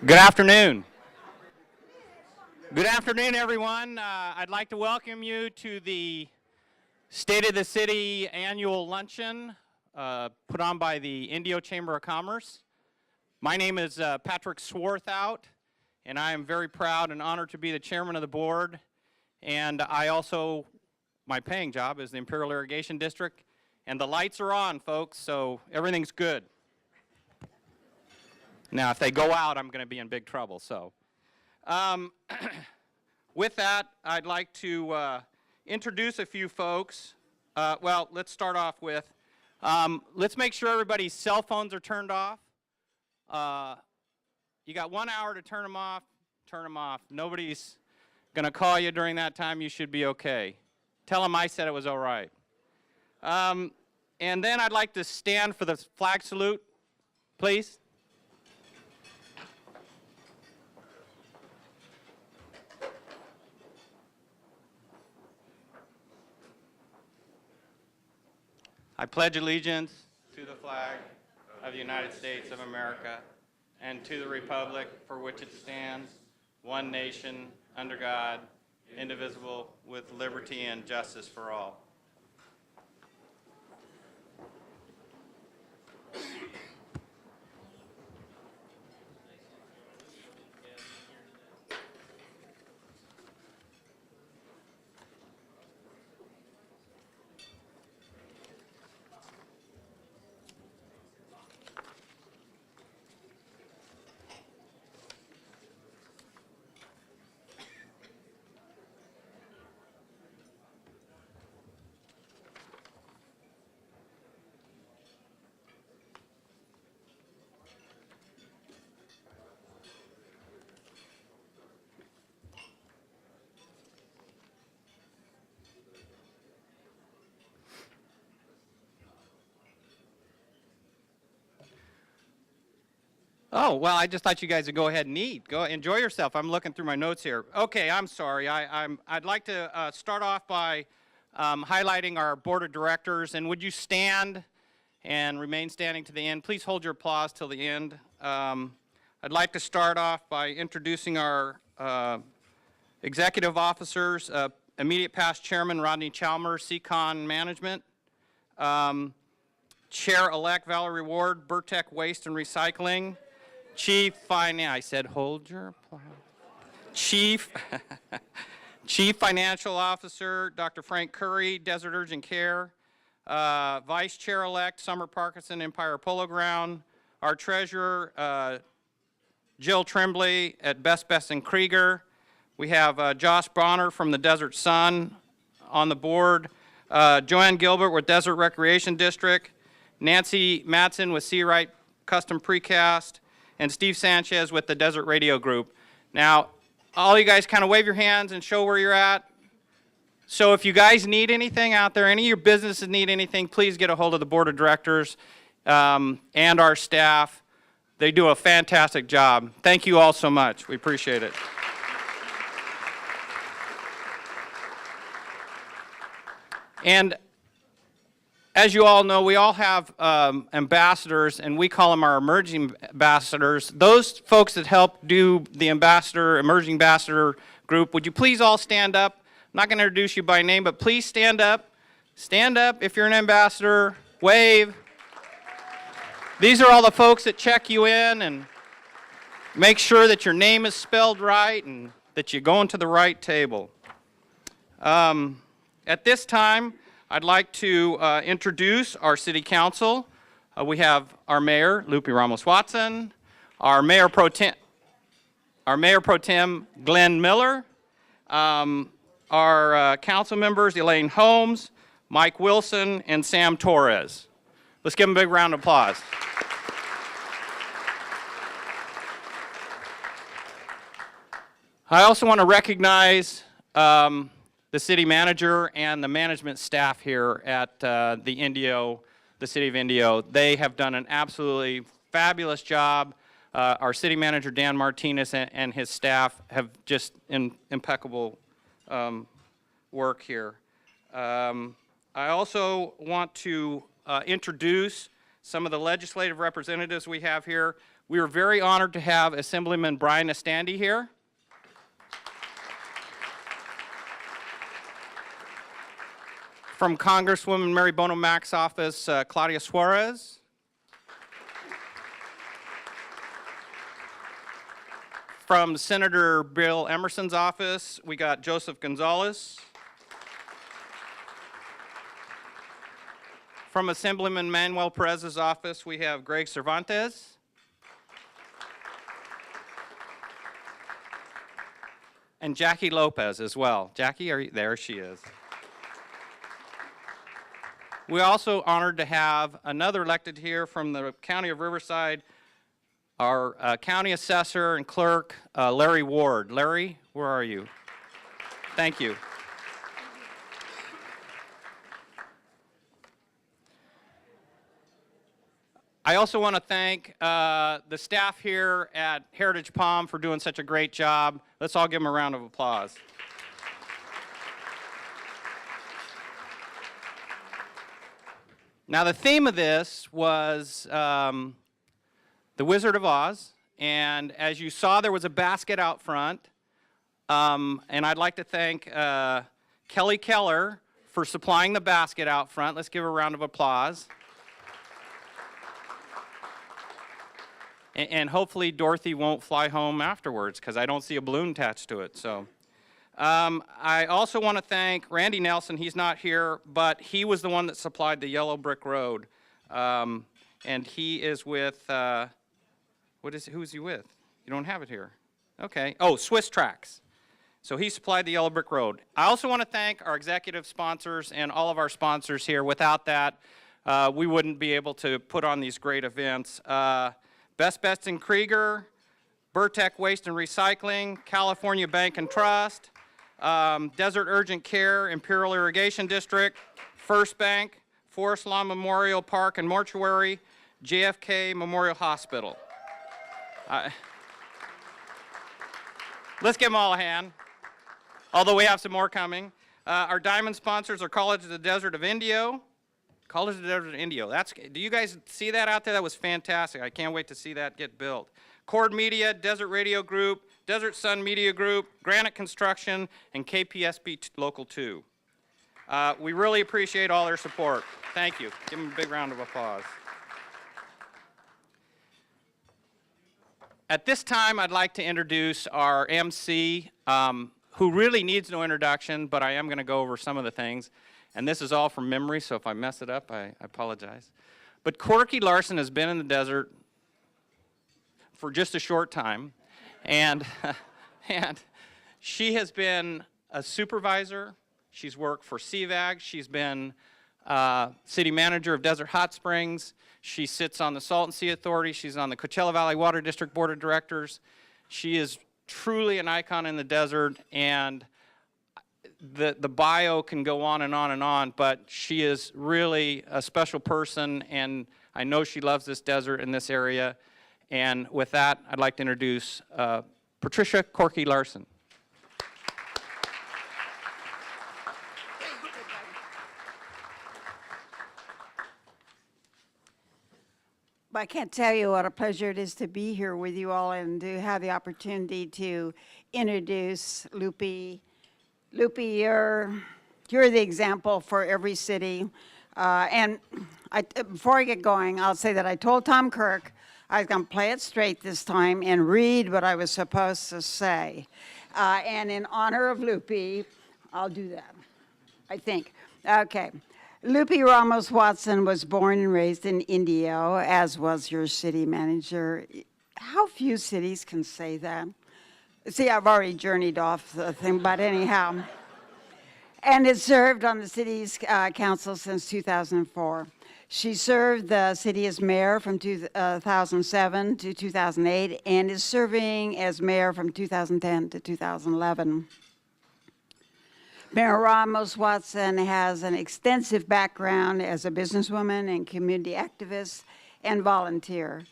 Good afternoon. Good afternoon, everyone. I'd like to welcome you to the State of the City annual luncheon put on by the Indio Chamber of Commerce. My name is Patrick Swarthout, and I am very proud and honored to be the chairman of the board. And I also, my paying job is the Imperial Irrigation District. And the lights are on, folks, so everything's good. Now, if they go out, I'm going to be in big trouble. So, with that, I'd like to introduce a few folks. Well, let's start off with, let's make sure everybody's cell phones are turned off. You got 1 hour to turn them off. Turn them off. Nobody's going to call you during that time. You should be okay. Tell them I said it was all right. And then I'd like to stand for the flag salute, please. I pledge allegiance to the flag of the United States of America and to the republic for which it stands, one nation, under God, indivisible, with liberty and justice for all. Oh, well, I just thought you guys would go ahead and eat. Go enjoy yourself. I'm looking through my notes here. Okay, I'm sorry. I'd like to start off by highlighting our board of directors. And would you stand and remain standing to the end? Please hold your applause till the end. I'd like to start off by introducing our executive officers. Immediate past chairman Rodney Chalmers, Seacon Management. Chair-elect Valerie Ward, Burtech Waste and Recycling. Chief Financial Officer, Dr. Frank Curry, Desert Urgent Care. Vice Chair-elect, Summer Parkinson, Empire Polo Ground. Our Treasurer, Jill Tremblay at Best and Krieger. We have Josh Bonner from the Desert Sun on the board. Joanne Gilbert with Desert Recreation District. Nancy Matson with Seawright Custom Precast, and Steve Sanchez with the Desert Radio Group. Now, all you guys kind of wave your hands and show where you're at. So if you guys need anything out there, any of your businesses need anything, please get a hold of the board of directors and our staff. They do a fantastic job. Thank you all so much. We appreciate it. And as you all know, we all have ambassadors, and we call them our emerging ambassadors. Those folks that help do the emerging ambassador group, would you please all stand up? I'm not going to introduce you by name, but please stand up. Stand up if you're an ambassador. Wave. These are all the folks that check you in and make sure that your name is spelled right and that you go into the right table. At this time, I'd like to introduce our city council. We have our mayor, Lupe Ramos-Watson, our mayor pro tem, Glenn Miller, our council members, Elaine Holmes, Mike Wilson, and Sam Torres. Let's give them a big round of applause. I also want to recognize the city manager and the management staff here at the city of Indio. They have done an absolutely fabulous job. Our city manager, Dan Martinez, and his staff have just impeccable work here. I also want to introduce some of the legislative representatives we have here. We are very honored to have Assemblyman Brian Estandi here. From Congresswoman Mary Bono Mac's office, Claudia Suarez. From Senator Bill Emerson's office, we got Joseph Gonzalez. From Assemblyman Manuel Perez's office, we have Greg Cervantes. And Jackie Lopez as well. Jackie, there she is. We're also honored to have another elected here from the County of Riverside, our county assessor and clerk, Larry Ward. Larry, where are you? Thank you. I also want to thank the staff here at Heritage Palm for doing such a great job. Let's all give them a round of applause. Now, the theme of this was The Wizard of Oz, and as you saw, there was a basket out front, and I'd like to thank Kelly Keller for supplying the basket out front. Let's give her a round of applause. And hopefully Dorothy won't fly home afterwards, because I don't see a balloon attached to it. So, I also want to thank Randy Nelson. He's not here, but he was the one that supplied the yellow brick road. And he is with, who's he with? You don't have it here. Okay. Oh, Swiss Tracks. So he supplied the yellow brick road. I also want to thank our executive sponsors and all of our sponsors here. Without that, we wouldn't be able to put on these great events. Best Bets in Krieger, Burtec Waste and Recycling, California Bank and Trust, Desert Urgent Care, Imperial Irrigation District, First Bank, Forest Lawn Memorial Park and Mortuary, JFK Memorial Hospital. Let's give them all a hand, although we have some more coming. Our diamond sponsors are College of the Desert of Indio. College of the Desert of Indio. Do you guys see that out there? That was fantastic. I can't wait to see that get built. Cord Media, Desert Radio Group, Desert Sun Media Group, Granite Construction, and KPSB Local 2. We really appreciate all their support. Thank you. Give them a big round of applause. At this time, I'd like to introduce our MC, who really needs no introduction, but I am going to go over some of the things. And this is all from memory, so if I mess it up, I apologize. But Corky Larson has been in the desert for just a short time, and she has been a supervisor. She's worked for CVAG. She's been city manager of Desert Hot Springs. She sits on the Salton Sea Authority. She's on the Coachella Valley Water District Board of Directors. She is truly an icon in the desert, and the bio can go on and on and on, but she is really a special person, and I know she loves this desert in this area. And with that, I'd like to introduce Patricia Corky Larson. I can't tell you what a pleasure it is to be here with you all and to have the opportunity to introduce Lupe. Lupe, you're the example for every city. Before I get going, I'll say that I told Tom Kirk I was going to play it straight this time and read what I was supposed to say. And in honor of Lupe, I'll do that, I think. Okay. Lupe Ramos Watson was born and raised in Indio, as was your city manager. How few cities can say that? See, I've already journeyed off the thing, but anyhow. And has served on the city's council since 2004. She served the city as mayor from 2007 to 2008 and is serving as mayor from 2010 to 2011. Mayor Ramos Watson has an extensive background as a businesswoman and community activist and volunteer.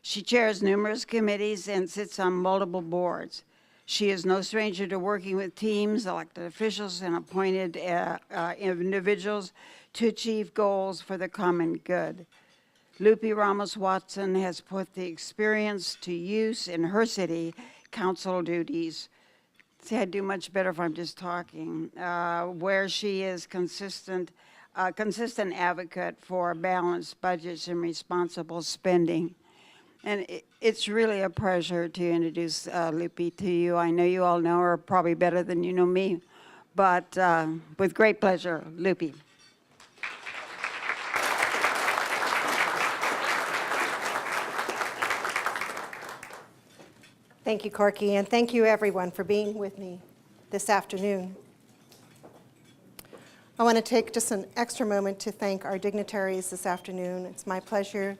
She chairs numerous committees and sits on multiple boards. She is no stranger to working with teams, elected officials, and appointed individuals to achieve goals for the common good. Lupe Ramos-Watson has put the experience to use in her city council duties. See, I'd do much better if I'm just talking, where she is consistent advocate for balanced budgets and responsible spending. And it's really a pleasure to introduce Lupe to you. I know you all know her probably better than you know me, but with great pleasure, Lupe. Thank you, Corky, and thank you, everyone, for being with me this afternoon. I want to take just an extra moment to thank our dignitaries this afternoon. It's my pleasure,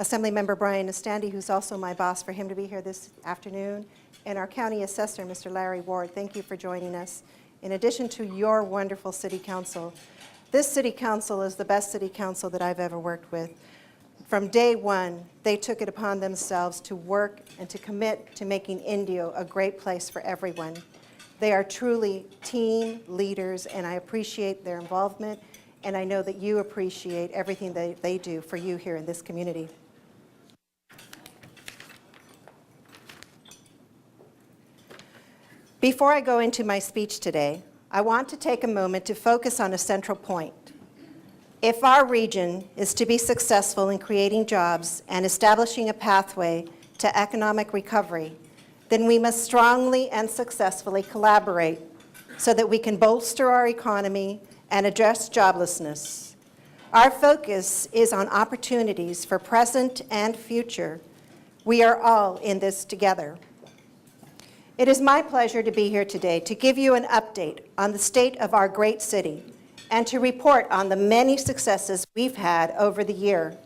Assemblymember Brian Estandi, who's also my boss, for him to be here this afternoon, and our County Assessor, Mr. Larry Ward. Thank you for joining us. In addition to your wonderful City Council, this City Council is the best City Council that I've ever worked with. From day one, they took it upon themselves to work and to commit to making Indio a great place for everyone. They are truly team leaders, and I appreciate their involvement, and I know that you appreciate everything they do for you here in this community. Before I go into my speech today, I want to take a moment to focus on a central point. If our region is to be successful in creating jobs and establishing a pathway to economic recovery, then we must strongly and successfully collaborate so that we can bolster our economy and address joblessness. Our focus is on opportunities for present and future. We are all in this together. It is my pleasure to be here today to give you an update on the state of our great city and to report on the many successes we've had over the year.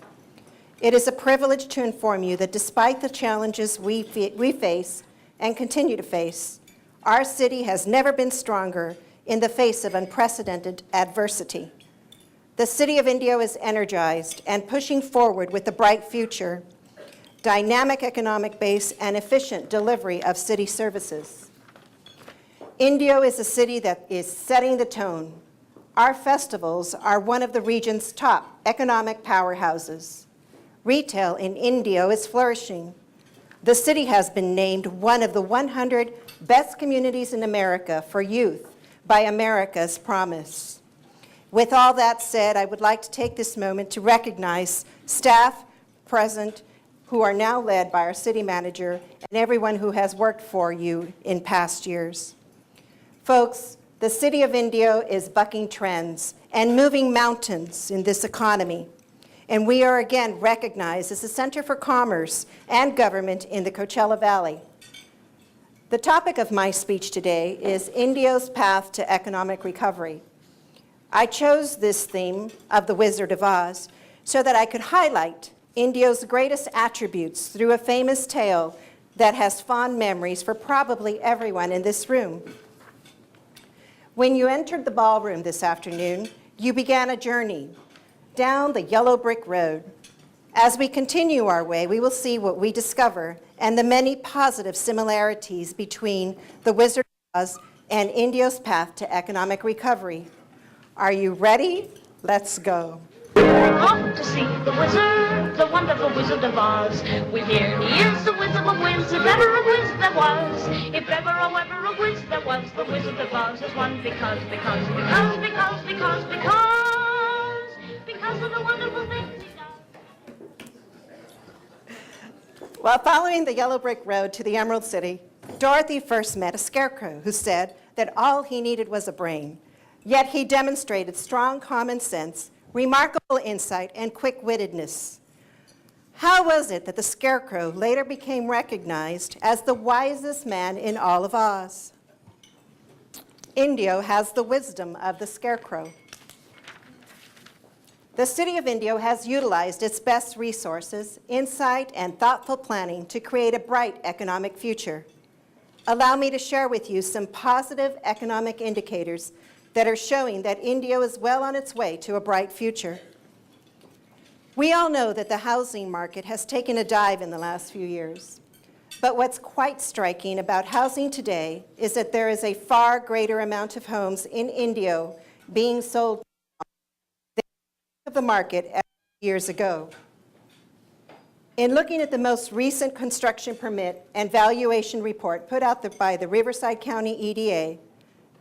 It is a privilege to inform you that despite the challenges we face and continue to face, our city has never been stronger in the face of unprecedented adversity. The City of Indio is energized and pushing forward with a bright future, dynamic economic base, and efficient delivery of city services. Indio is a city that is setting the tone. Our festivals are one of the region's top economic powerhouses. Retail in Indio is flourishing. The city has been named one of the 100 best communities in America for youth by America's Promise. With all that said, I would like to take this moment to recognize staff present who are now led by our city manager and everyone who has worked for you in past years. Folks, the City of Indio is bucking trends and moving mountains in this economy. And we are again recognized as a center for commerce and government in the Coachella Valley. The topic of my speech today is Indio's path to economic recovery. I chose this theme of the Wizard of Oz so that I could highlight Indio's greatest attributes through a famous tale that has fond memories for probably everyone in this room. When you entered the ballroom this afternoon, you began a journey down the yellow brick road. As we continue our way, we will see what we discover and the many positive similarities between the Wizard of Oz and Indio's path to economic recovery. Are you ready? Let's go. Off to see the wizard, the wonderful Wizard of Oz. We hear he is the whiz of a whiz, if ever a whiz there was. If ever a whiz there was, the Wizard of Oz is one because of the wonderful things he does. While following the yellow brick road to the Emerald City, Dorothy first met a scarecrow who said that all he needed was a brain. Yet he demonstrated strong common sense, remarkable insight, and quick-wittedness. How was it that the Scarecrow later became recognized as the wisest man in all of Oz? Indio has the wisdom of the Scarecrow. The City of Indio has utilized its best resources, insight, and thoughtful planning to create a bright economic future. Allow me to share with you some positive economic indicators that are showing that Indio is well on its way to a bright future. We all know that the housing market has taken a dive in the last few years. But what's quite striking about housing today is that there is a far greater amount of homes in Indio being sold than of the market years ago. In looking at the most recent construction permit and valuation report put out by the Riverside County EDA,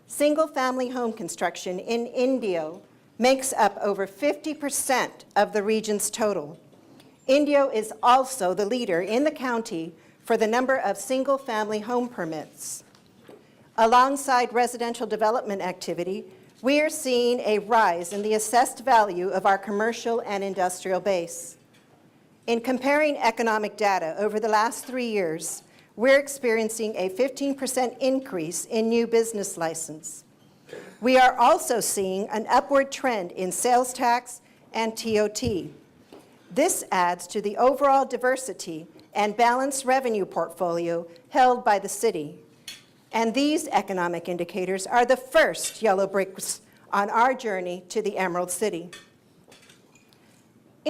single-family home construction in Indio makes up over 50% of the region's total. Indio is also the leader in the county for the number of single-family home permits. Alongside residential development activity, we are seeing a rise in the assessed value of our commercial and industrial base. In comparing economic data over the last 3 years, we're experiencing a 15% increase in new business license. We are also seeing an upward trend in sales tax and TOT. This adds to the overall diversity and balanced revenue portfolio held by the city. And these economic indicators are the first yellow bricks on our journey to the Emerald City.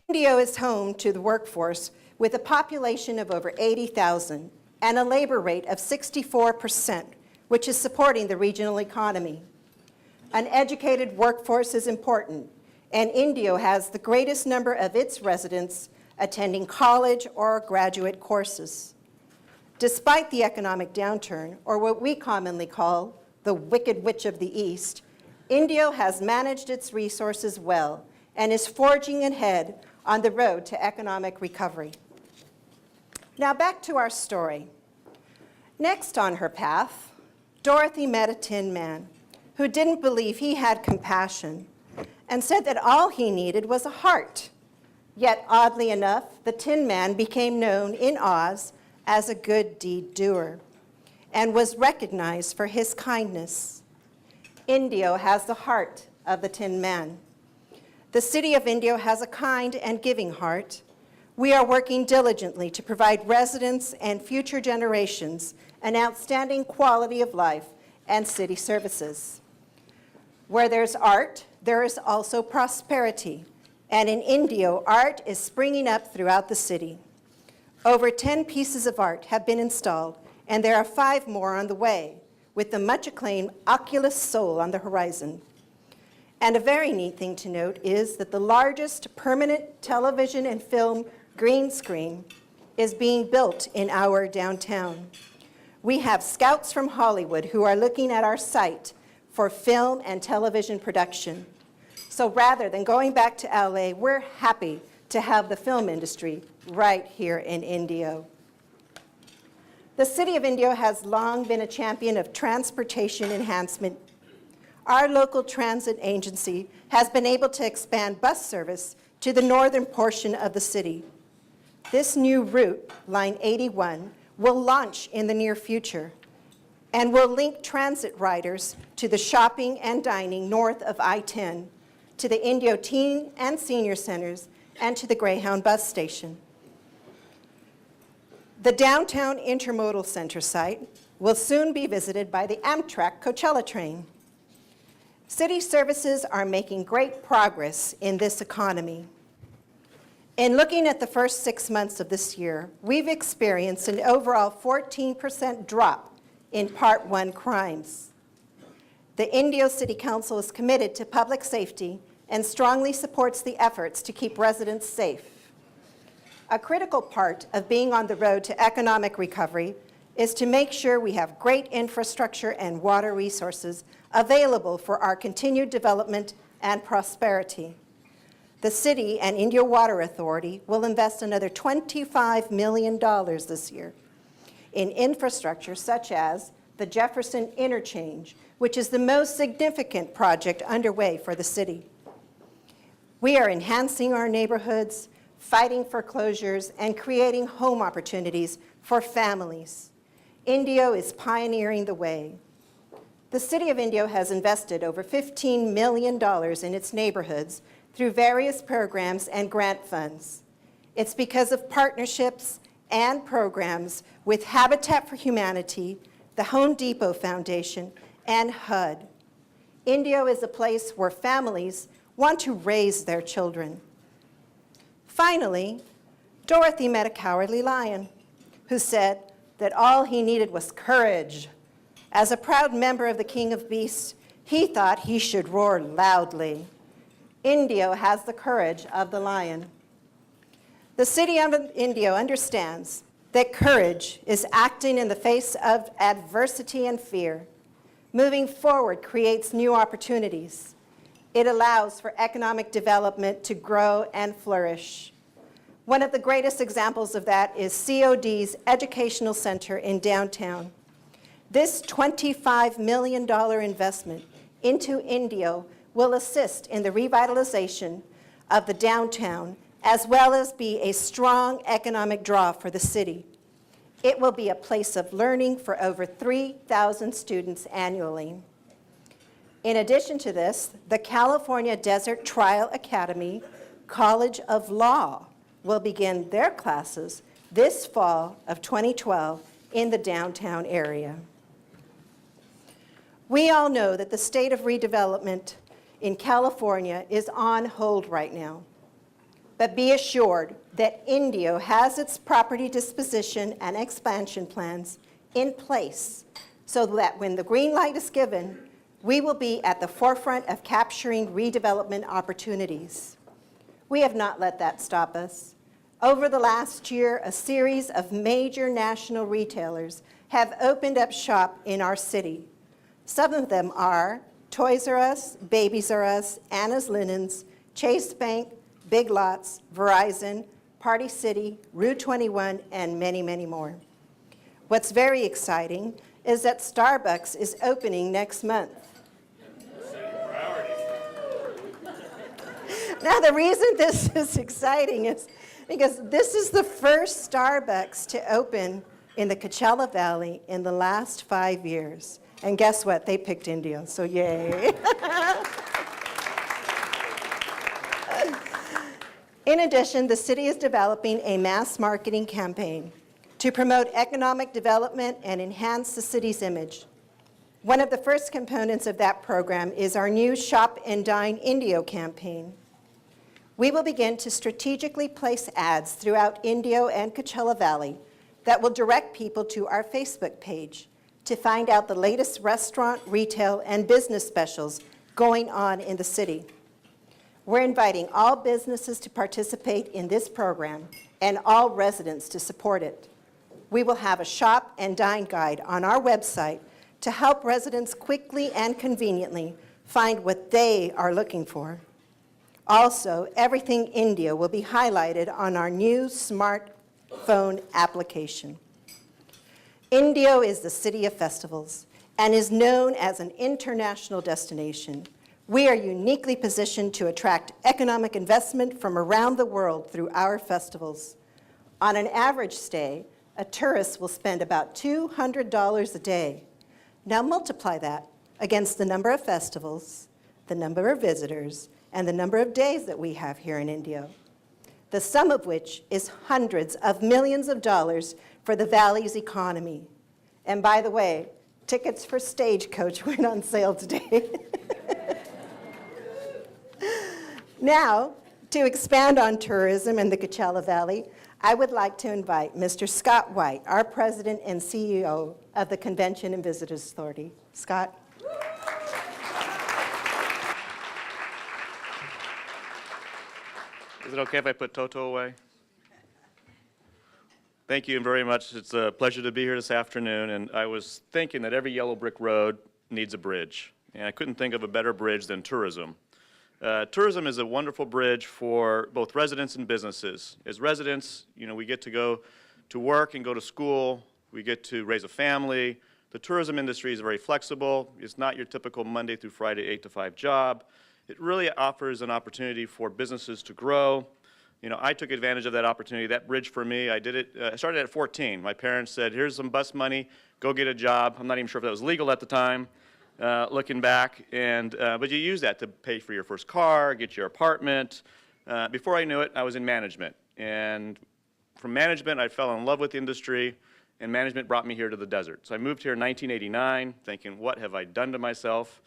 Indio is home to the workforce with a population of over 80,000 and a labor rate of 64%, which is supporting the regional economy. An educated workforce is important, and Indio has the greatest number of its residents attending college or graduate courses. Despite the economic downturn, or what we commonly call the Wicked Witch of the East, Indio has managed its resources well and is forging ahead on the road to economic recovery. Now back to our story. Next on her path, Dorothy met a tin man who didn't believe he had compassion and said that all he needed was a heart. Yet oddly enough, the tin man became known in Oz as a good deed doer and was recognized for his kindness. Indio has the heart of the tin man. The city of Indio has a kind and giving heart. We are working diligently to provide residents and future generations an outstanding quality of life and city services. Where there's art, there is also prosperity. And in Indio, art is springing up throughout the city. Over 10 pieces of art have been installed, and there are 5 more on the way, with the much acclaimed Oculus Soul on the horizon. And a very neat thing to note is that the largest permanent television and film green screen is being built in our downtown. We have scouts from Hollywood who are looking at our site for film and television production. So rather than going back to LA, we're happy to have the film industry right here in Indio. The city of Indio has long been a champion of transportation enhancement. Our local transit agency has been able to expand bus service to the northern portion of the city. This new route, Line 81, will launch in the near future and will link transit riders to the shopping and dining north of I-10, to the Indio Teen and Senior Centers, and to the Greyhound bus station. The downtown intermodal center site will soon be visited by the Amtrak Coachella train. City services are making great progress in this economy. In looking at the first 6 months of this year, we've experienced an overall 14% drop in Part 1 crimes. The Indio City Council is committed to public safety and strongly supports the efforts to keep residents safe. A critical part of being on the road to economic recovery is to make sure we have great infrastructure and water resources available for our continued development and prosperity. The city and Indio Water Authority will invest another $25 million this year in infrastructure such as the Jefferson Interchange, which is the most significant project underway for the city. We are enhancing our neighborhoods, fighting foreclosures, and creating home opportunities for families. Indio is pioneering the way. The City of Indio has invested over $15 million in its neighborhoods through various programs and grant funds. It's because of partnerships and programs with Habitat for Humanity, the Home Depot Foundation, and HUD. Indio is a place where families want to raise their children. Finally, Dorothy met a cowardly lion who said that all he needed was courage. As a proud member of the King of Beasts, he thought he should roar loudly. Indio has the courage of the lion. The city of Indio understands that courage is acting in the face of adversity and fear. Moving forward creates new opportunities. It allows for economic development to grow and flourish. One of the greatest examples of that is COD's Educational Center in downtown. This $25 million investment into Indio will assist in the revitalization of the downtown, as well as be a strong economic draw for the city. It will be a place of learning for over 3,000 students annually. In addition to this, the California Desert Trial Academy College of Law will begin their classes this fall of 2012 in the downtown area. We all know that the state of redevelopment in California is on hold right now. But be assured that Indio has its property disposition and expansion plans in place so that when the green light is given, we will be at the forefront of capturing redevelopment opportunities. We have not let that stop us. Over the last year, a series of major national retailers have opened up shop in our city. Some of them are Toys R Us, Babies R Us, Anna's Linens, Chase Bank, Big Lots, Verizon, Party City, Rue 21, and many, many more. What's very exciting is that Starbucks is opening next month. Now, the reason this is exciting is because this is the first Starbucks to open in the Coachella Valley in the last 5 years. And guess what? They picked Indio, so yay. In addition, the city is developing a mass marketing campaign to promote economic development and enhance the city's image. One of the first components of that program is our new Shop and Dine Indio campaign. We will begin to strategically place ads throughout Indio and Coachella Valley that will direct people to our Facebook page to find out the latest restaurant, retail, and business specials going on in the city. We're inviting all businesses to participate in this program and all residents to support it. We will have a shop and dine guide on our website to help residents quickly and conveniently find what they are looking for. Also, everything Indio will be highlighted on our new smartphone application. Indio is the city of festivals and is known as an international destination. We are uniquely positioned to attract economic investment from around the world through our festivals. On an average stay, a tourist will spend about $200 a day. Now multiply that against the number of festivals, the number of visitors, and the number of days that we have here in Indio, the sum of which is hundreds of millions of dollars for the valley's economy. And by the way, tickets for Stagecoach went on sale today. Now, to expand on tourism in the Coachella Valley, I would like to invite Mr. Scott White, our president and CEO of the Convention and Visitors Authority. Scott. Is it okay if I put Toto away? Thank you very much. It's a pleasure to be here this afternoon, and I was thinking that every yellow brick road needs a bridge, and I couldn't think of a better bridge than tourism. Tourism is a wonderful bridge for both residents and businesses. As residents, we get to go to work and go to school. We get to raise a family. The tourism industry is very flexible. It's not your typical Monday through Friday 8 to 5 job. It really offers an opportunity for businesses to grow. I took advantage of that opportunity, that bridge for me. I did it, I started at 14. My parents said, here's some bus money, go get a job. I'm not even sure if that was legal at the time. Looking back, but you use that to pay for your first car, get your apartment. Before I knew it, I was in management. And from management, I fell in love with the industry, and management brought me here to the desert. So I moved here in 1989, thinking, what have I done to myself?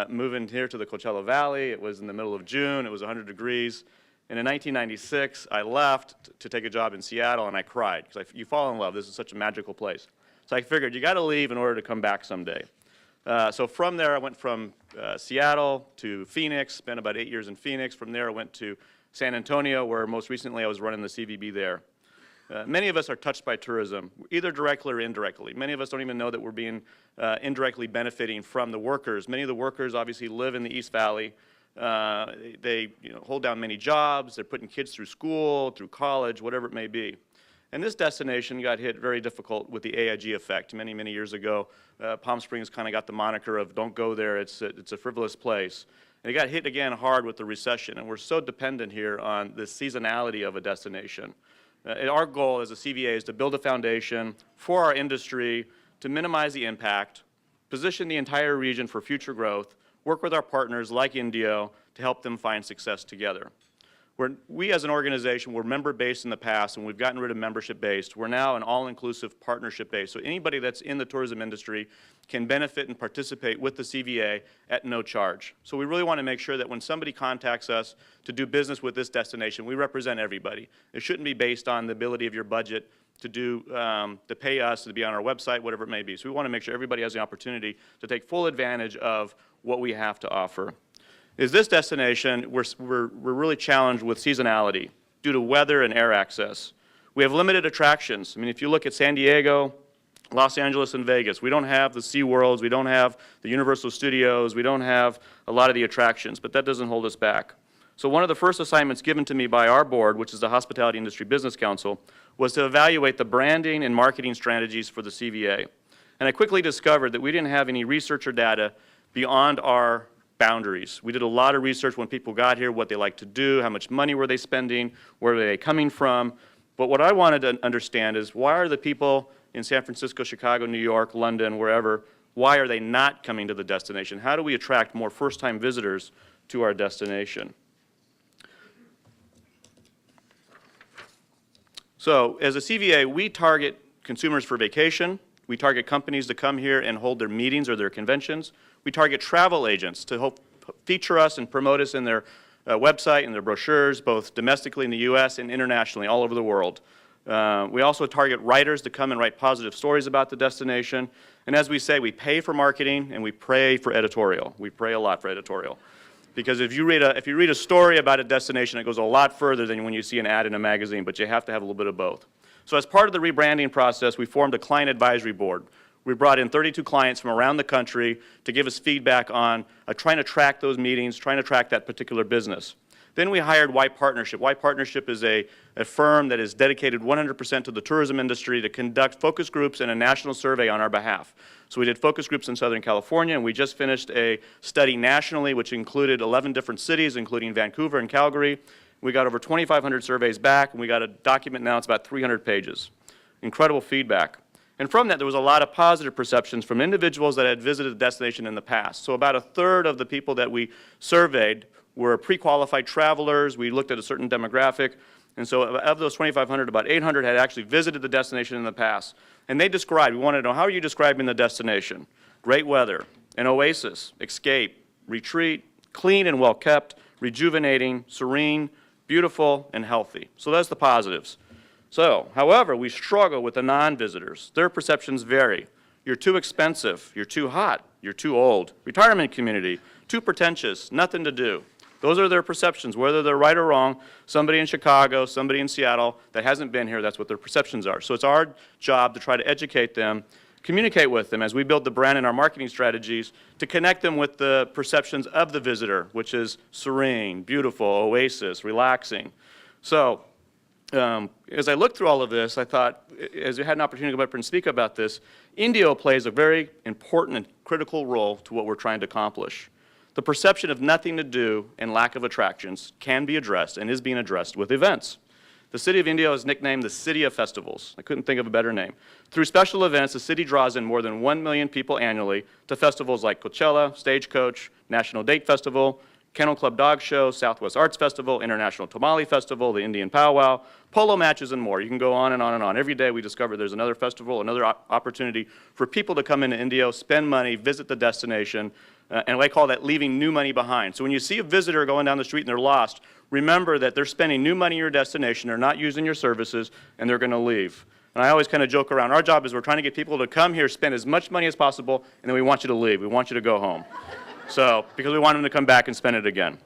Moving here to the Coachella Valley, it was in the middle of June, it was 100 degrees. And in 1996, I left to take a job in Seattle, and I cried, because you fall in love. This is such a magical place. So I figured, you got to leave in order to come back someday. So from there, I went from Seattle to Phoenix, spent about 8 years in Phoenix. From there, I went to San Antonio, where most recently I was running the CVB there. Many of us are touched by tourism, either directly or indirectly. Many of us don't even know that we're being indirectly benefiting from the workers. Many of the workers obviously live in the East Valley. They hold down many jobs. They're putting kids through school, through college, whatever it may be. And this destination got hit very difficult with the AIG effect many, many years ago. Palm Springs kind of got the moniker of don't go there, it's a frivolous place. And it got hit again hard with the recession, and we're so dependent here on the seasonality of a destination. Our goal as a CVA is to build a foundation for our industry to minimize the impact, position the entire region for future growth, work with our partners like Indio to help them find success together. We as an organization were member-based in the past, and we've gotten rid of membership-based. We're now an all-inclusive partnership-based. So anybody that's in the tourism industry can benefit and participate with the CVA at no charge. So we really want to make sure that when somebody contacts us to do business with this destination, we represent everybody. It shouldn't be based on the ability of your budget to pay us, to be on our website, whatever it may be. So we want to make sure everybody has the opportunity to take full advantage of what we have to offer. Is this destination, we're really challenged with seasonality due to weather and air access. We have limited attractions. I mean, if you look at San Diego, Los Angeles, and Vegas, we don't have the SeaWorlds, we don't have the Universal Studios, we don't have a lot of the attractions, but that doesn't hold us back. So one of the first assignments given to me by our board, which is the Hospitality Industry Business Council, was to evaluate the branding and marketing strategies for the CVA. And I quickly discovered that we didn't have any research or data beyond our boundaries. We did a lot of research when people got here, what they like to do, how much money were they spending, where were they coming from. But what I wanted to understand is why are the people in San Francisco, Chicago, New York, London, wherever, why are they not coming to the destination? How do we attract more first-time visitors to our destination? So as a CVA, we target consumers for vacation. We target companies to come here and hold their meetings or their conventions. We target travel agents to help feature us and promote us in their website and their brochures, both domestically in the U.S. and internationally, all over the world. We also target writers to come and write positive stories about the destination. And as we say, we pay for marketing and we pray for editorial. We pray a lot for editorial. Because if you read a story about a destination, it goes a lot further than when you see an ad in a magazine, but you have to have a little bit of both. So as part of the rebranding process, we formed a client advisory board. We brought in 32 clients from around the country to give us feedback on trying to track those meetings, trying to track that particular business. Then we hired Y Partnership. Y Partnership is a firm that is dedicated 100% to the tourism industry to conduct focus groups and a national survey on our behalf. So we did focus groups in Southern California, and we just finished a study nationally, which included 11 different cities, including Vancouver and Calgary. We got over 2,500 surveys back, and we got a document now, it's about 300 pages. Incredible feedback. And from that, there was a lot of positive perceptions from individuals that had visited the destination in the past. So about a third of the people that we surveyed were pre-qualified travelers. We looked at a certain demographic. And so of those 2,500, about 800 had actually visited the destination in the past. And they described, we wanted to know, how are you describing the destination? Great weather, an oasis, escape, retreat, clean and well kept, rejuvenating, serene, beautiful, and healthy. So that's the positives. So, however, we struggle with the non-visitors. Their perceptions vary. You're too expensive, you're too hot, you're too old, retirement community, too pretentious, nothing to do. Those are their perceptions, whether they're right or wrong. Somebody in Chicago, somebody in Seattle that hasn't been here, that's what their perceptions are. So it's our job to try to educate them, communicate with them as we build the brand and our marketing strategies to connect them with the perceptions of the visitor, which is serene, beautiful, oasis, relaxing. So as I looked through all of this, I thought, as I had an opportunity to go up and speak about this, Indio plays a very important and critical role to what we're trying to accomplish. The perception of nothing to do and lack of attractions can be addressed and is being addressed with events. The city of Indio is nicknamed the City of Festivals. I couldn't think of a better name. Through special events, the city draws in more than 1 million people annually to festivals like Coachella, Stagecoach, National Date Festival, Kennel Club Dog Show, Southwest Arts Festival, International Tamale Festival, the Indian Powwow, polo matches, and more. You can go on and on and on. Every day we discover there's another festival, another opportunity for people to come into Indio, spend money, visit the destination, and I call that leaving new money behind. So when you see a visitor going down the street and they're lost, remember that they're spending new money in your destination, they're not using your services, and they're going to leave. And I always kind of joke around. Our job is we're trying to get people to come here, spend as much money as possible, and then we want you to leave. We want you to go home. So, because we want them to come back and spend it again.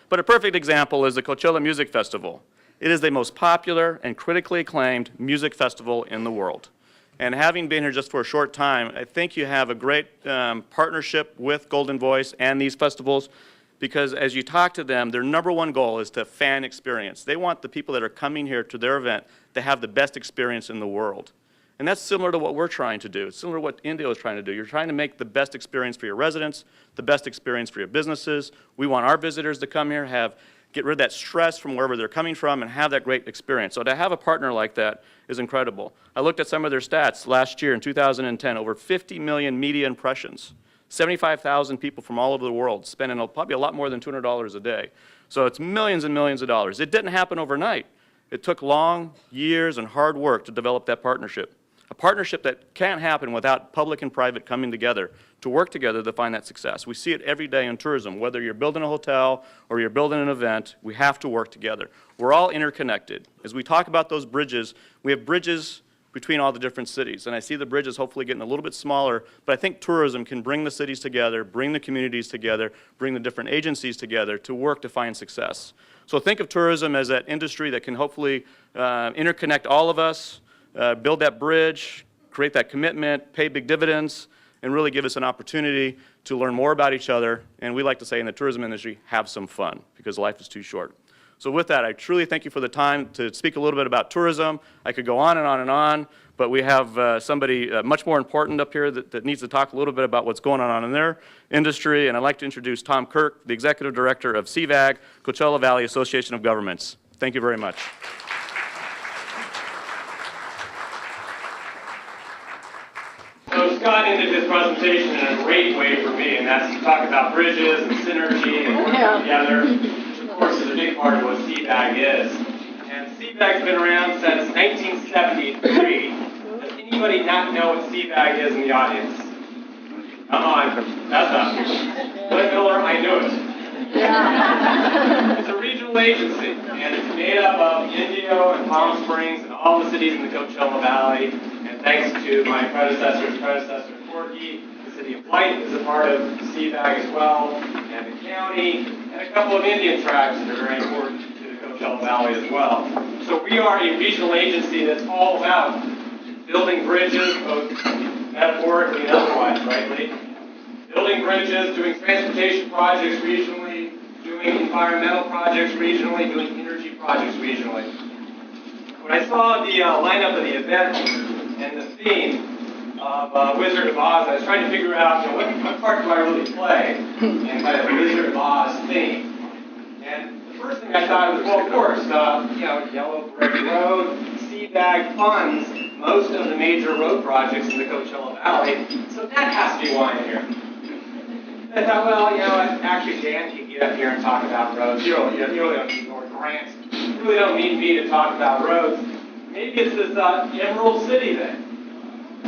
But a perfect example is the Coachella Music Festival. It is the most popular and critically acclaimed music festival in the world. And having been here just for a short time, I think you have a great partnership with Golden Voice and these festivals, because as you talk to them, their number one goal is to fan experience. They want the people that are coming here to their event to have the best experience in the world. And that's similar to what we're trying to do. It's similar to what Indio is trying to do. You're trying to make the best experience for your residents, the best experience for your businesses. We want our visitors to come here, get rid of that stress from wherever they're coming from, and have that great experience. So to have a partner like that is incredible. I looked at some of their stats last year in 2010, over 50 million media impressions, 75,000 people from all over the world spending probably a lot more than $200 a day. So it's millions and millions of dollars. It didn't happen overnight. It took long years and hard work to develop that partnership. A partnership that can't happen without public and private coming together to work together to find that success. We see it every day in tourism. Whether you're building a hotel or you're building an event, we have to work together. We're all interconnected. As we talk about those bridges, we have bridges between all the different cities. And I see the bridges hopefully getting a little bit smaller, but I think tourism can bring the cities together, bring the communities together, bring the different agencies together to work to find success. So think of tourism as that industry that can hopefully interconnect all of us, build that bridge, create that commitment, pay big dividends, and really give us an opportunity to learn more about each other. And we like to say in the tourism industry, have some fun, because life is too short. So with that, I truly thank you for the time to speak a little bit about tourism. I could go on and on and on, but we have somebody much more important up here that needs to talk a little bit about what's going on in their industry. And I'd like to introduce Tom Kirk, the Executive Director of CVAG, Coachella Valley Association of Governments. Thank you very much. So Scott ended his presentation in a great way for me, and that's to talk about bridges and synergy and working together, which of course is a big part of what CVAG is. And CVAG's been around since 1973. Does anybody not know what CVAG is in the audience? Come on, that's up. Glenn Miller, I knew it. It's a regional agency, and it's made up of Indio and Palm Springs and all the cities in the Coachella Valley. And thanks to my predecessor, Corky, the city of Blight is a part of CVAG as well, and the county, and a couple of Indian tribes that are very important to the Coachella Valley as well. So we are a regional agency that's all about building bridges, both metaphorically and otherwise, right, Lee? Building bridges, doing transportation projects regionally, doing environmental projects regionally, doing energy projects regionally. When I saw the lineup of the event and the theme of Wizard of Oz, I was trying to figure out, what part do I really play in kind of the Wizard of Oz theme? And the first thing I thought was, well, of course, Yellow Brick Road, CVAG funds most of the major road projects in the Coachella Valley, so that has to be why I'm here. I thought, well, actually Dan can get up here and talk about roads. You really don't need more grants. You really don't need me to talk about roads. Maybe it's this Emerald City thing.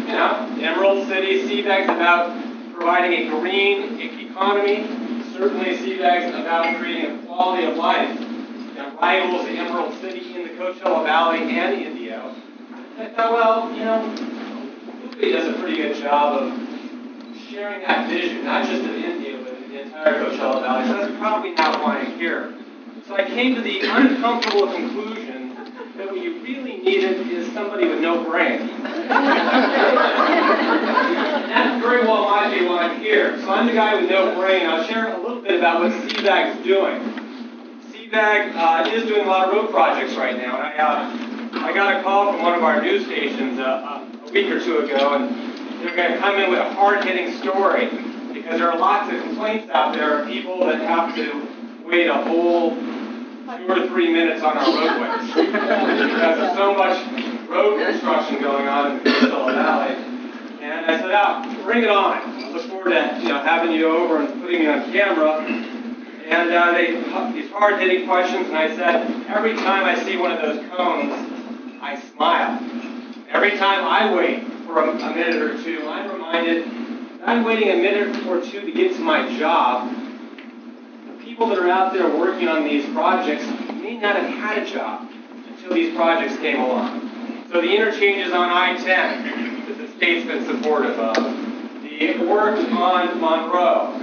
Emerald City, CVAG's about providing a green economy. Certainly CVAG's about creating a quality of life that rivals the Emerald City in the Coachella Valley and Indio. I thought, well, Lupe does a pretty good job of sharing that vision, not just of Indio, but of the entire Coachella Valley. So that's probably not why I'm here. So I came to the uncomfortable conclusion that what you really needed is somebody with no brain. That very well might be why I'm here. So I'm the guy with no brain. I'll share a little bit about what CVAG is doing. CVAG is doing a lot of road projects right now. And I got a call from one of our news stations a week or two ago, and they're going to come in with a hard-hitting story because there are lots of complaints out there of people that have to wait a whole 2 or 3 minutes on our roadways because there's so much road construction going on in the Coachella Valley. And I said, bring it on. I look forward to having you over and putting me on camera. And these hard-hitting questions, and I said, every time I see one of those cones, I smile. Every time I wait for a minute or two, I'm reminded that I'm waiting a minute or two to get to my job. The people that are out there working on these projects may not have had a job until these projects came along. So the interchanges on I-10 that the state's been supportive of, the work on Monroe,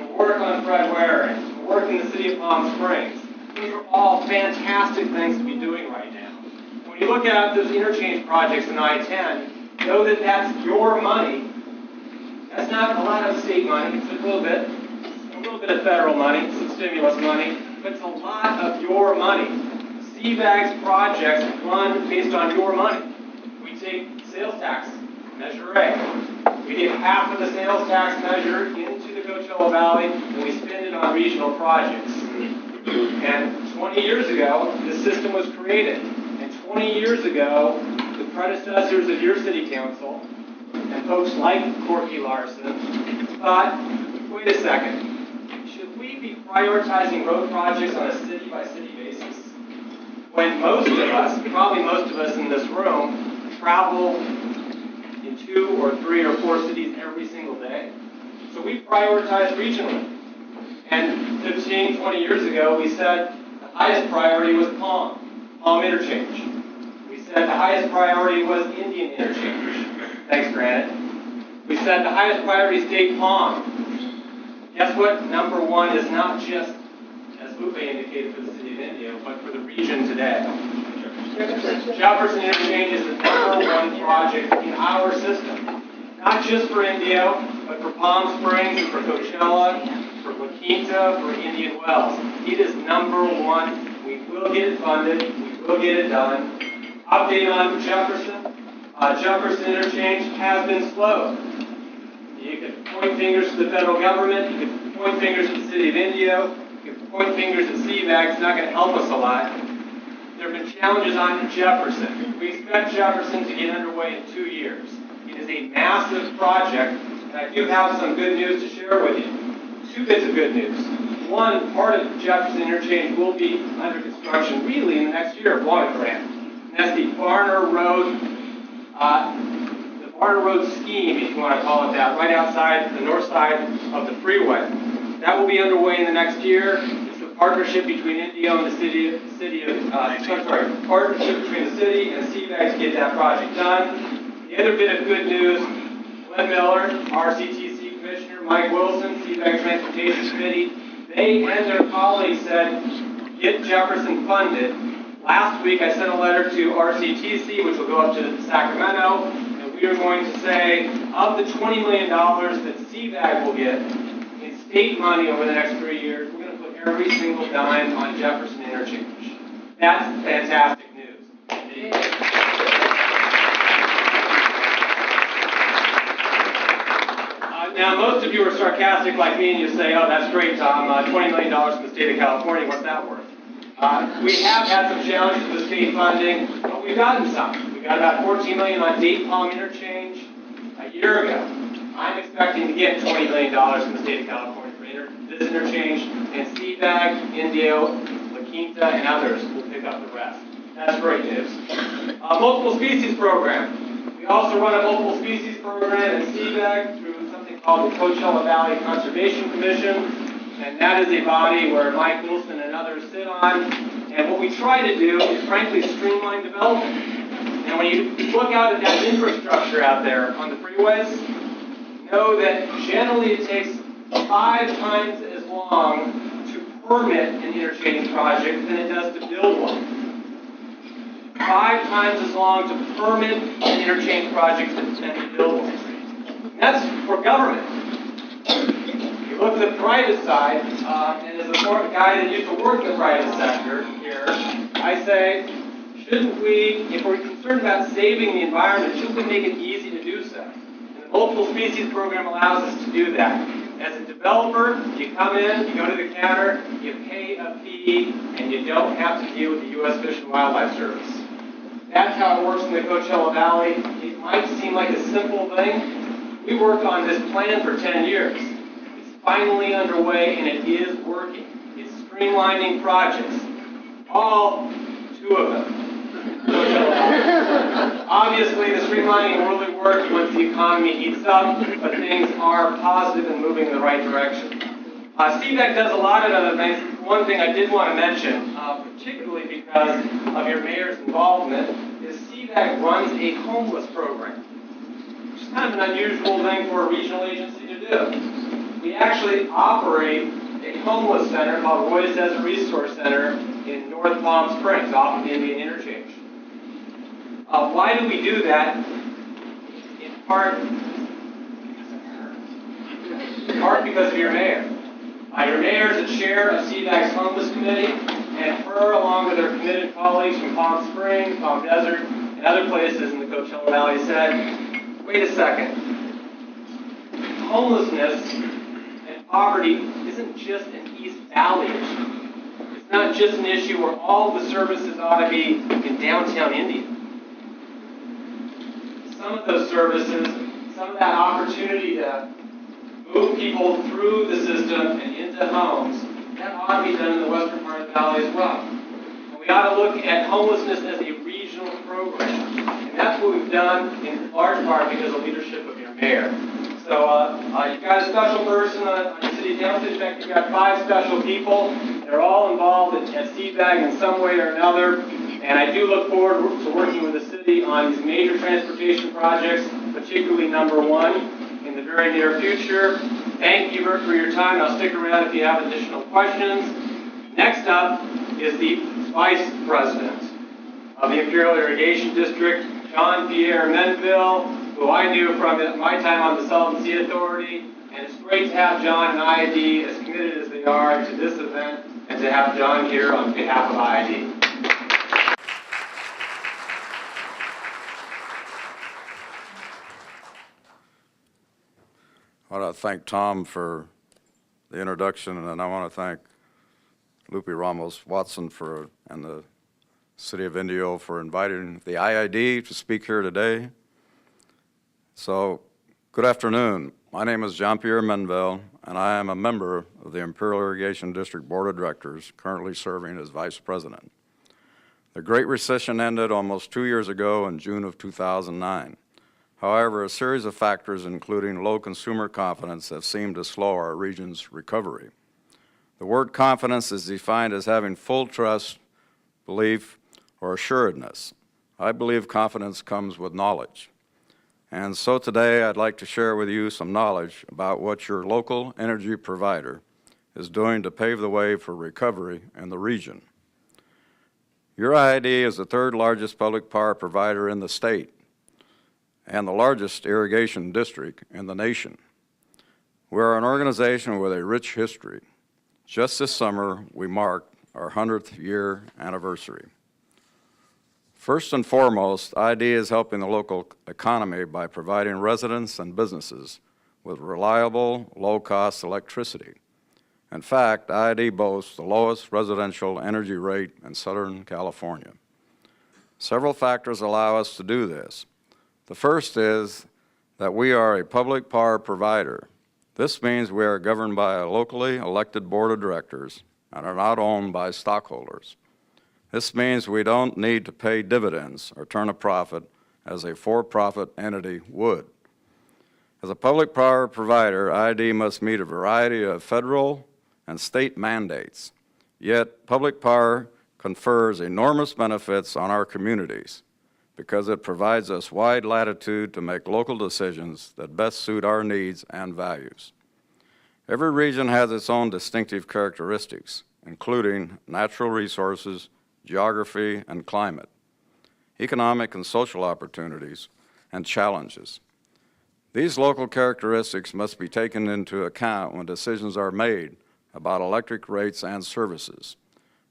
the work on Fred Waring, the work in the city of Palm Springs. These are all fantastic things to be doing right now. When you look at those interchange projects in I-10, know that that's your money. That's not a lot of state money, it's a little bit of federal money, some stimulus money, but it's a lot of your money. CVAG's projects run based on your money. We take sales tax, Measure A. We get half of the sales tax measure into the Coachella Valley, and we spend it on regional projects. And 20 years ago, this system was created. And 20 years ago, the predecessors of your city council, and folks like Corky Larson, thought, wait a second, should we be prioritizing road projects on a city-by-city basis? When most of us, probably most of us in this room, travel in 2 or 3 or 4 cities every single day. So we prioritize regionally. And 15, 20 years ago, we said the highest priority was Palm interchange. We said the highest priority was Indian interchange. Thanks, Granite. We said the highest priority is State Palm. Guess what? Number 1 is not just, as Lupe indicated, for the city of Indio, but for the region today. Jefferson Interchange is the number 1 project in our system. Not just for Indio, but for Palm Springs, for Coachella, for La Quinta, for Indian Wells. It is number 1. We will get it funded. We will get it done. Update on Jefferson. Jefferson Interchange has been slow. You can point fingers to the federal government. You can point fingers to the city of Indio. You can point fingers at CVAG. It's not going to help us a lot. There have been challenges on Jefferson. We expect Jefferson to get underway in 2 years. It is a massive project, and I do have some good news to share with you. 2 bits of good news. One, part of Jefferson Interchange will be under construction really in the next year, a block grant. And that's the Varner Road scheme, if you want to call it that, right outside the north side of the freeway. That will be underway in the next year. It's a partnership between Indio and partnership between the city and CVAG to get that project done. The other bit of good news, Glenn Miller, RCTC Commissioner, Mike Wilson, CVAG Transportation Committee, they and their colleagues said, get Jefferson funded. Last week I sent a letter to RCTC, which will go up to Sacramento, and we are going to say, of the $20 million that CVAG will get in state money over the next 3 years, we're going to put every single dime on Jefferson Interchange. That's fantastic news. Now, most of you are sarcastic like me, and you say, oh, that's great, Tom, $20 million from the state of California, what's that worth? We have had some challenges with state funding, but we've gotten some. We got about $14 million on Date Palm Interchange a year ago. I'm expecting to get $20 million from the state of California for this interchange, and CVAG, Indio, La Quinta, and others will pick up the rest. That's great news. Multiple species program. We also run a multiple species program in CVAG through something called the Coachella Valley Conservation Commission. And that is a body where Mike Wilson and others sit on. And what we try to do is, frankly, streamline development. And when you look out at that infrastructure out there on the freeways, know that generally it takes 5 times as long to permit an interchange project than it does to build one. 5 times as long to permit an interchange project than to build one. And that's for government. Look at the private side, and as a guy that used to work in the private sector here, I say, shouldn't we, if we're concerned about saving the environment, shouldn't we make it easy to do so? And the multiple species program allows us to do that. As a developer, you come in, you go to the counter, you pay a fee, and you don't have to deal with the U.S. Fish and Wildlife Service. That's how it works in the Coachella Valley. It might seem like a simple thing. We worked on this plan for 10 years. Finally underway, and it is working. It's streamlining projects. All 2 of them. Obviously, the streamlining will really work once the economy heats up, but things are positive and moving in the right direction. CVAG does a lot of other things. One thing I did want to mention, particularly because of your mayor's involvement, is CVAG runs a homeless program, which is kind of an unusual thing for a regional agency to do. We actually operate a homeless center called Roy's Desert Resource Center in North Palm Springs off of the Indian Interchange. Why do we do that? In part because of your mayor. Your mayor is the chair of CDAC's Homeless Committee, and her, along with her committed colleagues from Palm Springs, Palm Desert, and other places in the Coachella Valley said, wait a second, homelessness and poverty isn't just an East Valley issue. It's not just an issue where all the services ought to be in downtown India. Some of those services, some of that opportunity to move people through the system and into homes, that ought to be done in the western part of the valley as well. And we ought to look at homelessness as a regional program. And that's what we've done in large part because of the leadership of your mayor. So you've got a special person on your city council. In fact, you've got 5 special people. They're all involved at CBAG in some way or another. And I do look forward to working with the city on these major transportation projects, particularly number 1 in the very near future. Thank you for your time. I'll stick around if you have additional questions. Next up is the Vice President of the Imperial Irrigation District, John Pierre Menville, who I knew from my time on the Salton Sea Authority. And it's great to have John and IID as committed as they are to this event, and to have John here on behalf of IID. I want to thank Tom for the introduction, and I want to thank Lupe Ramos Watson and the City of Indio for inviting the IID to speak here today. So, good afternoon. My name is Jean-Pierre Menville, and I am a member of the Imperial Irrigation District Board of Directors, currently serving as Vice President. The Great Recession ended almost 2 years ago in June of 2009. However, a series of factors, including low consumer confidence, have seemed to slow our region's recovery. The word confidence is defined as having full trust, belief, or assuredness. I believe confidence comes with knowledge. And so today I'd like to share with you some knowledge about what your local energy provider is doing to pave the way for recovery in the region. Your IID is the 3rd largest public power provider in the state and the largest irrigation district in the nation. We are an organization with a rich history. Just this summer, we marked our 100th year anniversary. First and foremost, IID is helping the local economy by providing residents and businesses with reliable, low-cost electricity. In fact, IID boasts the lowest residential energy rate in Southern California. Several factors allow us to do this. The first is that we are a public power provider. This means we are governed by a locally elected board of directors and are not owned by stockholders. This means we don't need to pay dividends or turn a profit as a for-profit entity would. As a public power provider, IID must meet a variety of federal and state mandates. Yet, public power confers enormous benefits on our communities because it provides us wide latitude to make local decisions that best suit our needs and values. Every region has its own distinctive characteristics, including natural resources, geography, and climate, economic and social opportunities, and challenges. These local characteristics must be taken into account when decisions are made about electric rates and services,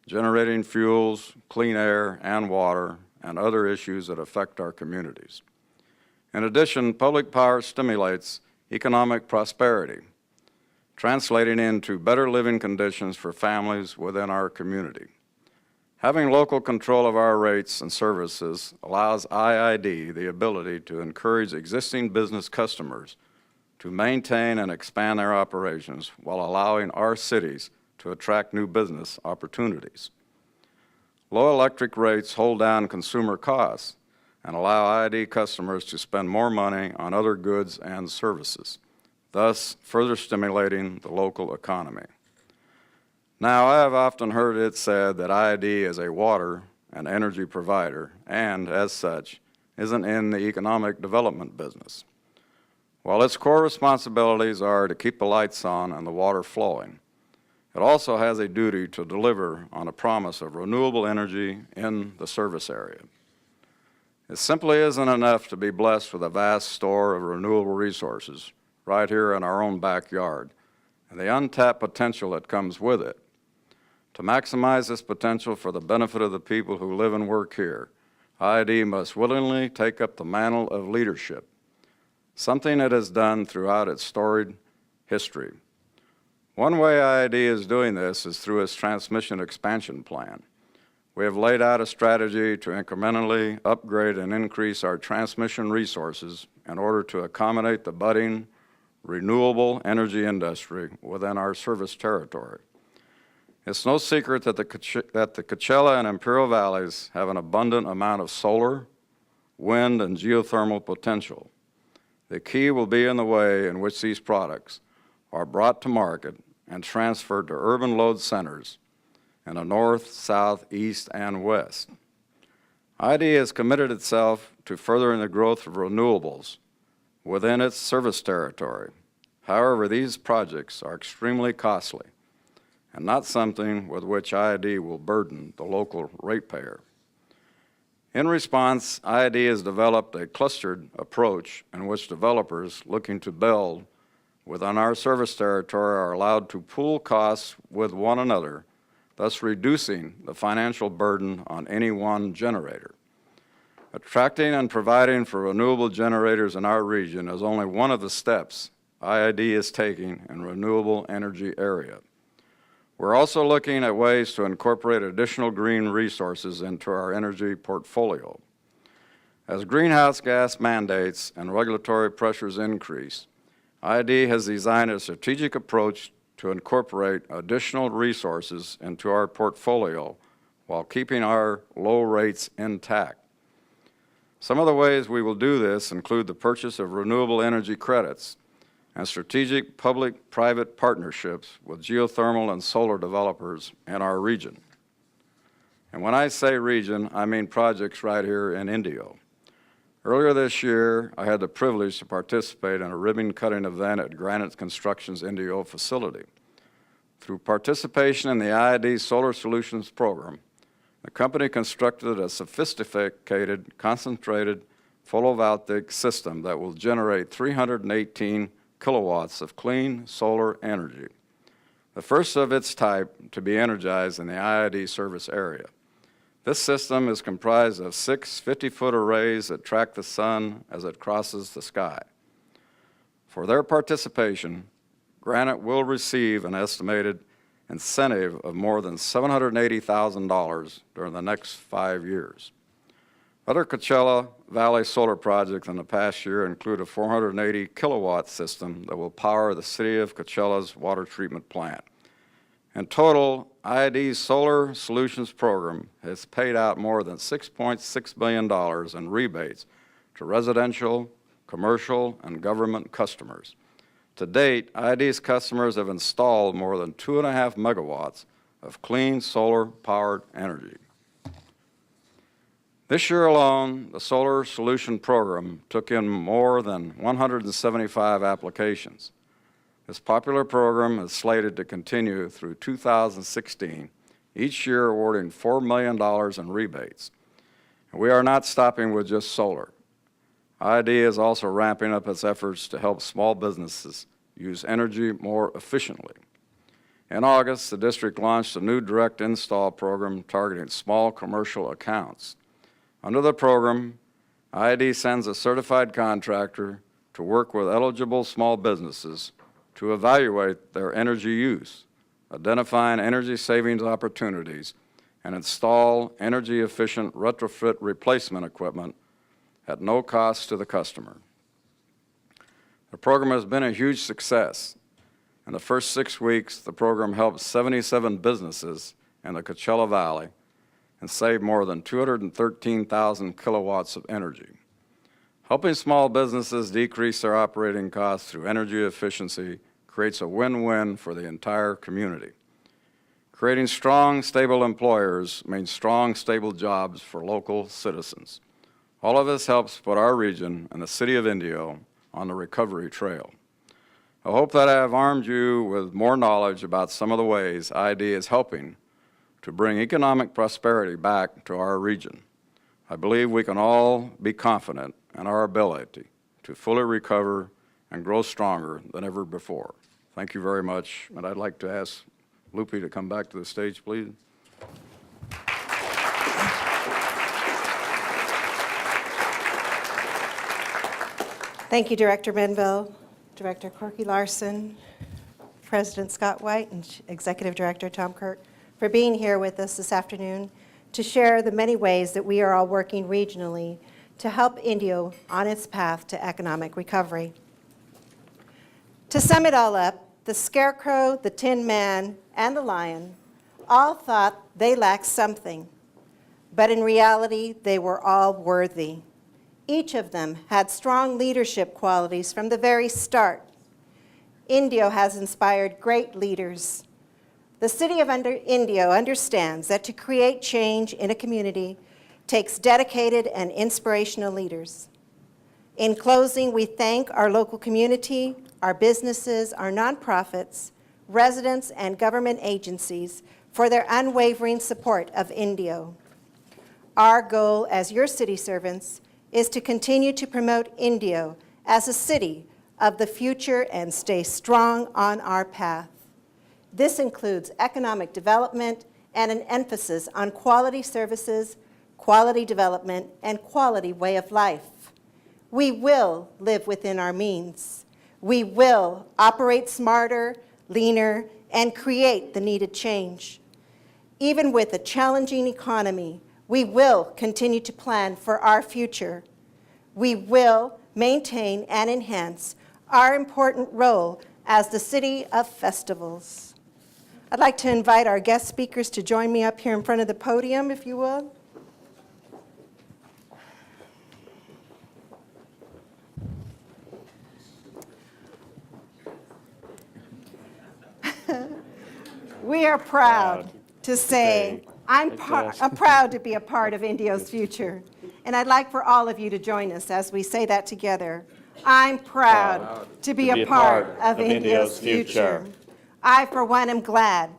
generating fuels, clean air and water, and other issues that affect our communities. In addition, public power stimulates economic prosperity, translating into better living conditions for families within our community. Having local control of our rates and services allows IID the ability to encourage existing business customers to maintain and expand their operations while allowing our cities to attract new business opportunities. Low electric rates hold down consumer costs and allow IID customers to spend more money on other goods and services, thus further stimulating the local economy. Now, I have often heard it said that IID is a water and energy provider and, as such, isn't in the economic development business. While its core responsibilities are to keep the lights on and the water flowing, It also has a duty to deliver on a promise of renewable energy in the service area. It simply isn't enough to be blessed with a vast store of renewable resources right here in our own backyard and the untapped potential that comes with it. To maximize this potential for the benefit of the people who live and work here, IID must willingly take up the mantle of leadership, something it has done throughout its storied history. One way IID is doing this is through its transmission expansion plan. We have laid out a strategy to incrementally upgrade and increase our transmission resources in order to accommodate the budding renewable energy industry within our service territory. It's no secret that the Coachella and Imperial Valleys have an abundant amount of solar, wind, and geothermal potential. The key will be in the way in which these products are brought to market and transferred to urban load centers in the north, south, east, and west. IID has committed itself to furthering the growth of renewables within its service territory. However, these projects are extremely costly and not something with which IID will burden the local ratepayer. In response, IID has developed a clustered approach in which developers looking to build within our service territory are allowed to pool costs with one another, thus reducing the financial burden on any one generator. Attracting and providing for renewable generators in our region is only one of the steps IID is taking in renewable energy area. We're also looking at ways to incorporate additional green resources into our energy portfolio. As greenhouse gas mandates and regulatory pressures increase, IID has designed a strategic approach to incorporate additional resources into our portfolio while keeping our low rates intact. Some of the ways we will do this include the purchase of renewable energy credits and strategic public-private partnerships with geothermal and solar developers in our region. And when I say region, I mean projects right here in Indio. Earlier this year, I had the privilege to participate in a ribbon-cutting event at Granite Construction's Indio facility. Through participation in the IID Solar Solutions program, the company constructed a sophisticated, concentrated photovoltaic system that will generate 318 kilowatts of clean solar energy, the first of its type to be energized in the IID service area. This system is comprised of 6 50-foot arrays that track the sun as it crosses the sky. For their participation, Granite will receive an estimated incentive of more than $780,000 during the next 5 years. Other Coachella Valley solar projects in the past year include a 480 kilowatt system that will power the city of Coachella's water treatment plant. In total, IID's Solar Solutions program has paid out more than $6.6 billion in rebates to residential, commercial, and government customers. To date, IID's customers have installed more than 2.5 megawatts of clean solar-powered energy. This year alone, the Solar Solution Program took in more than 175 applications. This popular program is slated to continue through 2016, each year awarding $4 million in rebates. And we are not stopping with just solar. IID is also ramping up its efforts to help small businesses use energy more efficiently. In August, the district launched a new direct install program targeting small commercial accounts. Under the program, IID sends a certified contractor to work with eligible small businesses to evaluate their energy use, identifying energy savings opportunities, and install energy-efficient retrofit replacement equipment at no cost to the customer. The program has been a huge success. In the first 6 weeks, the program helped 77 businesses in the Coachella Valley and saved more than 213,000 kilowatts of energy. Helping small businesses decrease their operating costs through energy efficiency creates a win-win for the entire community. Creating strong, stable employers means strong, stable jobs for local citizens. All of this helps put our region and the city of Indio on the recovery trail. I hope that I have armed you with more knowledge about some of the ways ID is helping to bring economic prosperity back to our region. I believe we can all be confident in our ability to fully recover and grow stronger than ever before. Thank you very much, and I'd like to ask Lupe to come back to the stage, please. Thank you, Director Benville, Director Corky Larson, President Scott White, and Executive Director Tom Kirk for being here with us this afternoon to share the many ways that we are all working regionally to help Indio on its path to economic recovery. To sum it all up, the Scarecrow, the Tin Man, and the Lion all thought they lacked something, but in reality, they were all worthy. Each of them had strong leadership qualities from the very start. Indio has inspired great leaders. The city of Indio understands that to create change in a community takes dedicated and inspirational leaders. In closing, we thank our local community, our businesses, our nonprofits, residents, and government agencies for their unwavering support of Indio. Our goal as your city servants is to continue to promote Indio as a city of the future and stay strong on our path. This includes economic development and an emphasis on quality services, quality development, and quality way of life. We will live within our means. We will operate smarter, leaner, and create the needed change. Even with a challenging economy, we will continue to plan for our future. We will maintain and enhance our important role as the city of festivals. I'd like to invite our guest speakers to join me up here in front of the podium, if you will. We are proud to say, I'm proud to be a part of Indio's future. And I'd like for all of you to join us as we say that together. I'm proud to be a part of Indio's future. I, for one, am glad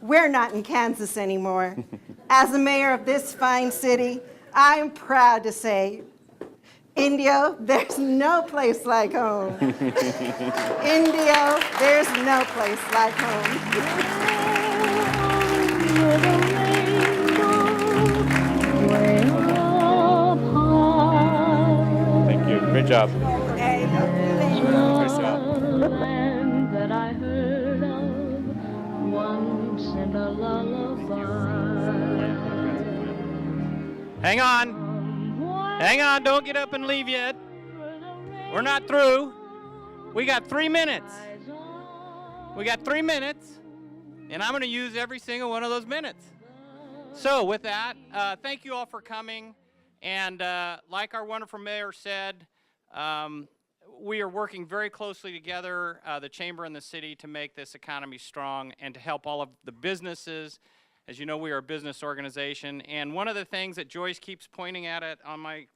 we're not in Kansas anymore. As the mayor of this fine city, I am proud to say, Indio, there's no place like home. Indio, there's no place like home. Thank you. Great job. Hey, Nice job. Land that I heard of once in a lullaby. Hang on. Hang on. Don't get up and leave yet. We're not through. We got 3 minutes. We got 3 minutes, and I'm going to use every single one of those minutes. So with that, thank you all for coming. And like our wonderful mayor said, we are working very closely together, the chamber and the city, to make this economy strong and to help all of the businesses. As you know, we are a business organization. And one of the things that Joyce keeps pointing at it on my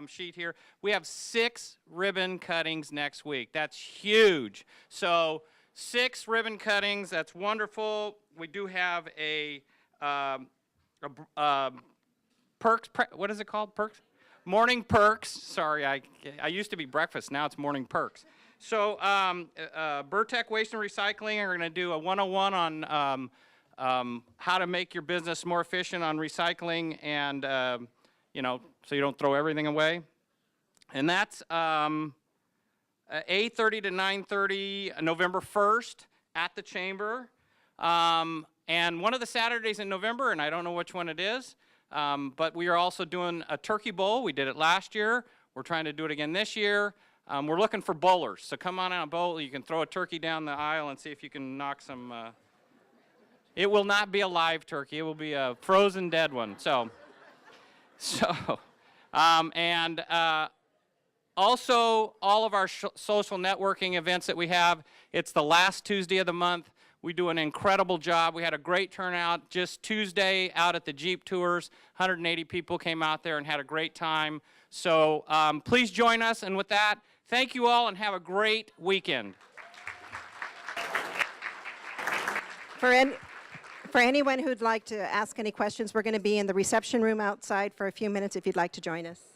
sheet here, we have 6 ribbon cuttings next week. That's huge. So 6 ribbon cuttings, that's wonderful. We do have a perks, what is it called, perks? Morning perks, sorry, I used to be breakfast, now it's morning perks. So Burtech Waste and Recycling are gonna do a 101 on how to make your business more efficient on recycling and, you know, so you don't throw everything away. And that's 8:30 to 9:30, November 1st at the chamber. And one of the Saturdays in November, and I don't know which one it is, but we are also doing a turkey bowl. We did it last year. We're trying to do it again this year. We're looking for bowlers, so come on a bowl. You can throw a turkey down the aisle and see if you can knock some. It will not be a live turkey. It will be a frozen dead one. Also, all of our social networking events that we have, it's the last Tuesday of the month. We do an incredible job. We had a great turnout just Tuesday out at the Jeep Tours. 180 people came out there and had a great time. So please join us. And with that, thank you all and have a great weekend. For anyone who'd like to ask any questions, we're going to be in the reception room outside for a few minutes if you'd like to join us.